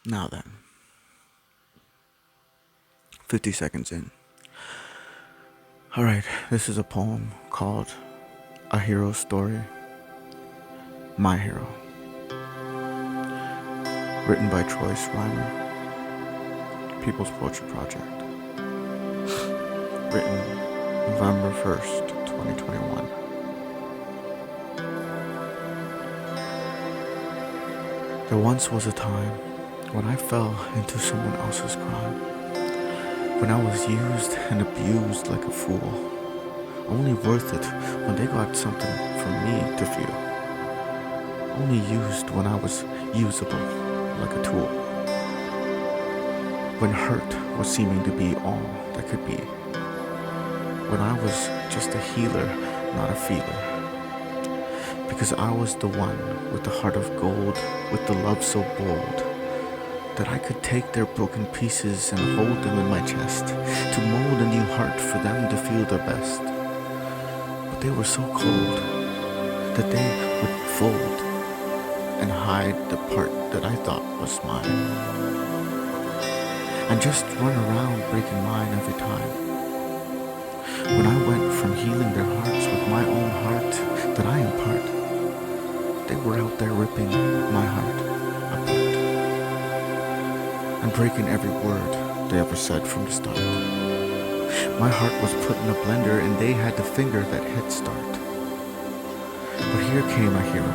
Now then, 50 seconds in. Alright, this is a poem called A Hero Story. My Hero. Written by Troyce Reimer. People's Poetry Project. Written November 1st, 2021. There once was a time when I fell into someone else's crime. When I was used and abused like a fool, only worth it when they got something from me to feel. Only used when I was usable like a tool. When hurt was seeming to be all that could be. When I was just a healer, not a feeler. Because I was the one with the heart of gold, with the love so bold, that I could take their broken pieces and hold them in my chest, to mold a new heart for them to feel their best. But they were so cold that they would fold and hide the part that I thought was mine, and just run around breaking mine every time. When I went from healing their hearts with my own heart that I impart, they were out there ripping my heart apart and breaking every word they ever said from the start. My heart was put in a blender and they had to finger that head start. But here came a hero,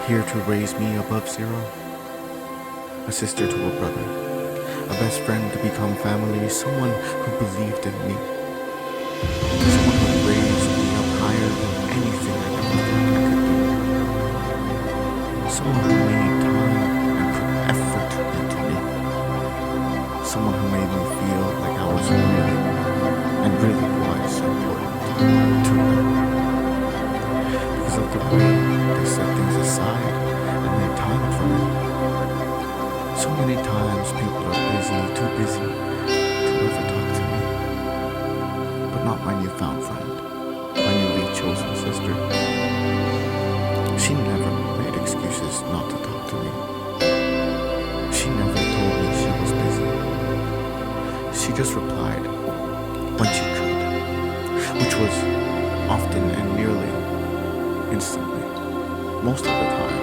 here to raise me above zero. A sister to a brother, a best friend to become family, someone who believed in me. Someone who raised me up higher than anything I ever thought I could be. Someone who made time and put effort into me. Someone who made me feel like I was really, and really was important to them. Because of the way they set things aside and made time for me. So many times people are busy, too busy to ever talk to me. But not my newfound friend, my newly chosen sister. She never made excuses not to talk to me. She never told me she was busy. She just replied when she could, which was often and nearly instantly. Most of the time,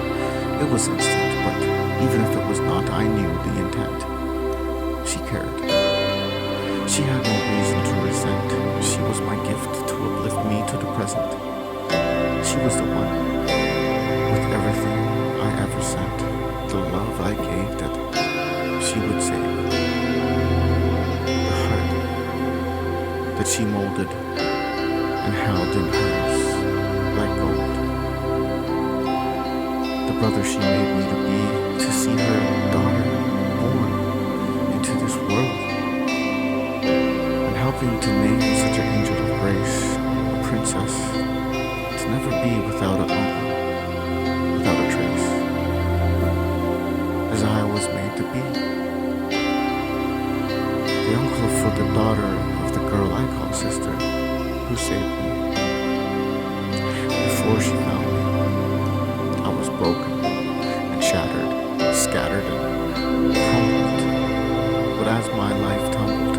it was instant, but even if it was not, I knew the intent. She cared. She had no reason to resent. She was my gift to uplift me to the present. She was the one with everything I ever sent, the love I gave that she would save, the heart that she molded and held in hers like gold, the brother she made me to be, to see her daughter born into this world, and helping to make such an angel of grace, a princess, to never be without an uncle, without a trace, as I was made to be. The uncle for the daughter of the girl I call sister, who saved me. Before she found me, I was broken and shattered, scattered and crumbled. But as my life tumbled,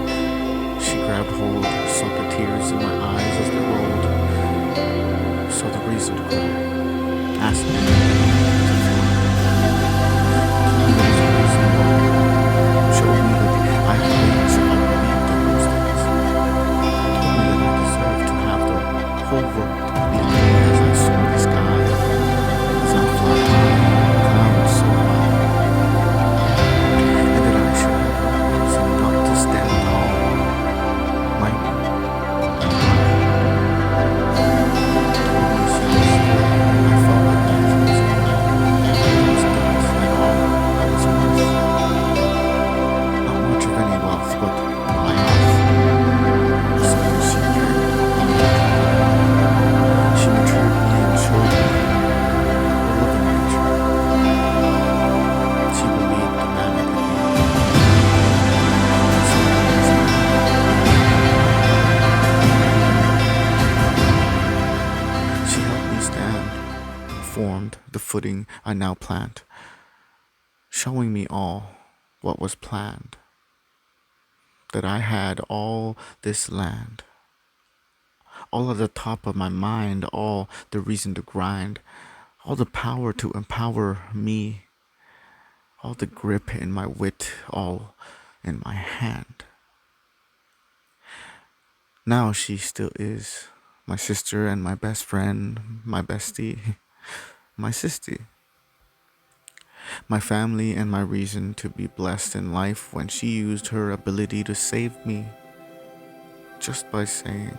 she grabbed hold, saw the tears in my eyes as they rolled, saw the reason to cry, asked me to fly. Showed me that I had wings if I believed in those things. Told me that I deserved to have the whole world beneath me as I soared the sky, as I fly high, clouds so high, and that I should have reason not to stand tall, mighty, and high. Told me since I felt like life was over, was death and all I was worth. Not much of any wealth, but my health was something she cared and nurtured. She matured me and showed me a living nature. She believed the man I could be. So she helped me stand, formed the footing I now plant. showing me all what was planned, that I had all this land, all at the top of my mind, all the reason to grind, all the power to empower me, all the grip in my wit, all in my hand. Now she still is my sister and my best friend, my bestie, my sissy, my family and my reason to be blessed in life when she used her ability to save me just by saying,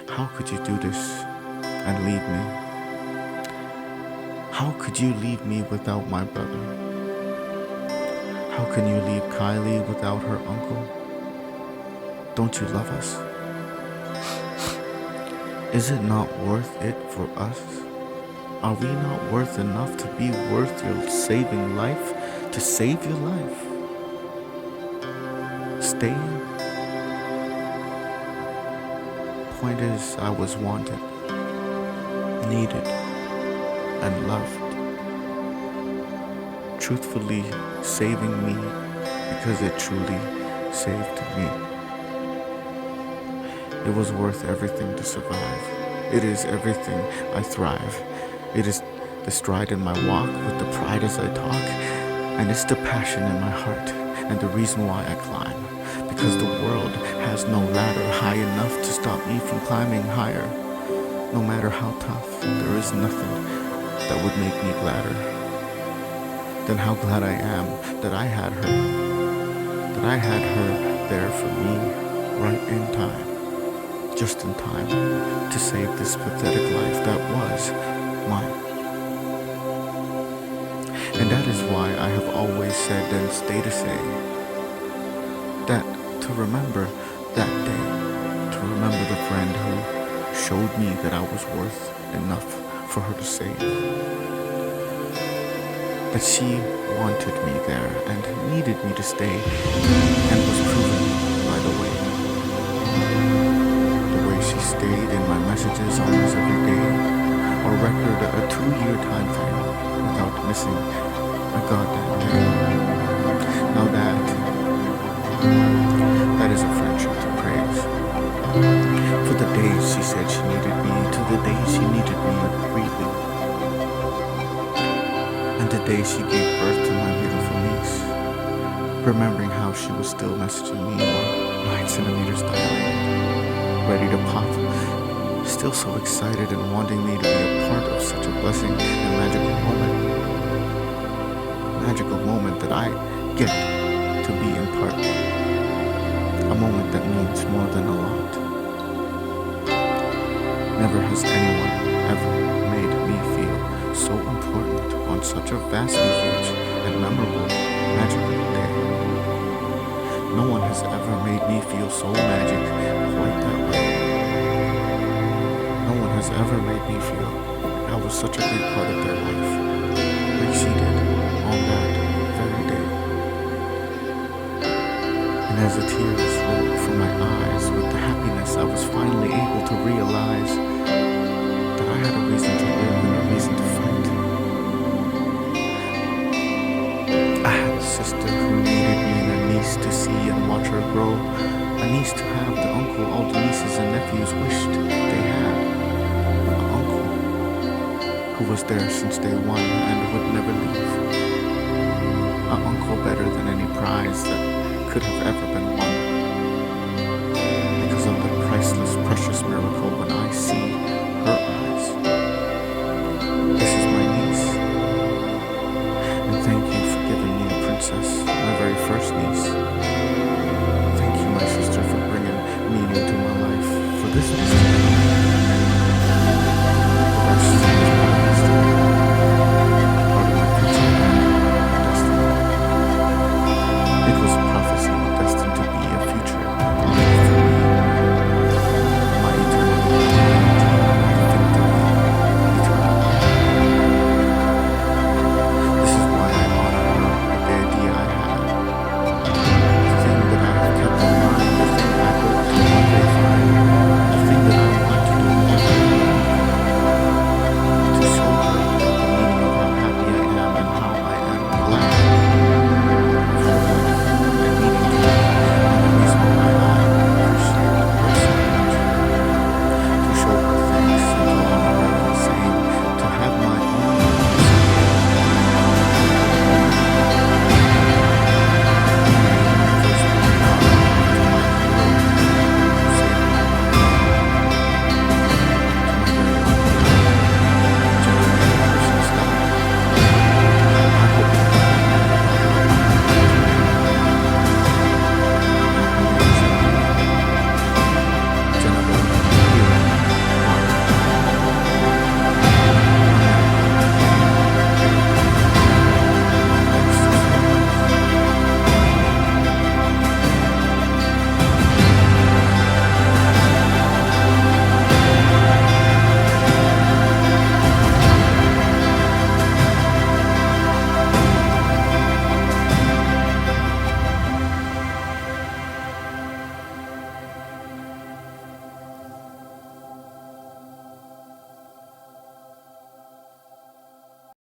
"How could you do this and leave me? How could you leave me without my brother? How can you leave Kylie without her uncle? Don't you love us? Is it not worth it for us? Are we not worth enough to be worth your saving life? To save your life? Staying?" Point is, I was wanted, needed, and loved. Truthfully saving me because it truly saved me. It was worth everything to survive. It is everything I thrive. It is the stride in my walk with the pride as I talk, and it's the passion in my heart and the reason why I climb. Because the world has no ladder high enough to stop me from climbing higher. No matter how tough, there is nothing that would make me gladder than how glad I am that I had her. That I had her there for me, right in time. Just in time to save this pathetic life that was mine. And that is why I have always said and stay to say that to remember that day, to remember the friend who showed me that I was worth enough for her to save, that she wanted me there and needed me to stay, and was proven by the way she stayed in my messages almost every day, or record a 2-year time frame without missing a goddamn day. Now that is a friendship to praise. For the days she said she needed me, to the days she needed me really, and the day she gave birth to my beautiful niece, remembering how she was still messaging me while 9 centimeters dilated, ready to pop, still so excited and wanting me to be a part of such a blessing and magical moment that I get to be in part, a moment that means more than a lot. Never has anyone ever made me feel so important on such a vastly huge and memorable, magical day. No one has ever made me feel so magic quite that way. No one has ever made me feel like I was such a big part of their life, like she did on that very day. And as the tears rolled from my eyes with the happiness, I was finally able to realize that I had a reason to live and a reason to fight. I had a sister who needed me and a niece to see and watch her grow, a niece to have the uncle all the nieces and nephews wished they had, an uncle who was there since day one and would never leave, an uncle better than any prize that could have ever been won, because of the priceless, precious miracle when I see her eyes. This is my niece, and thank you for giving me a princess, my very first niece.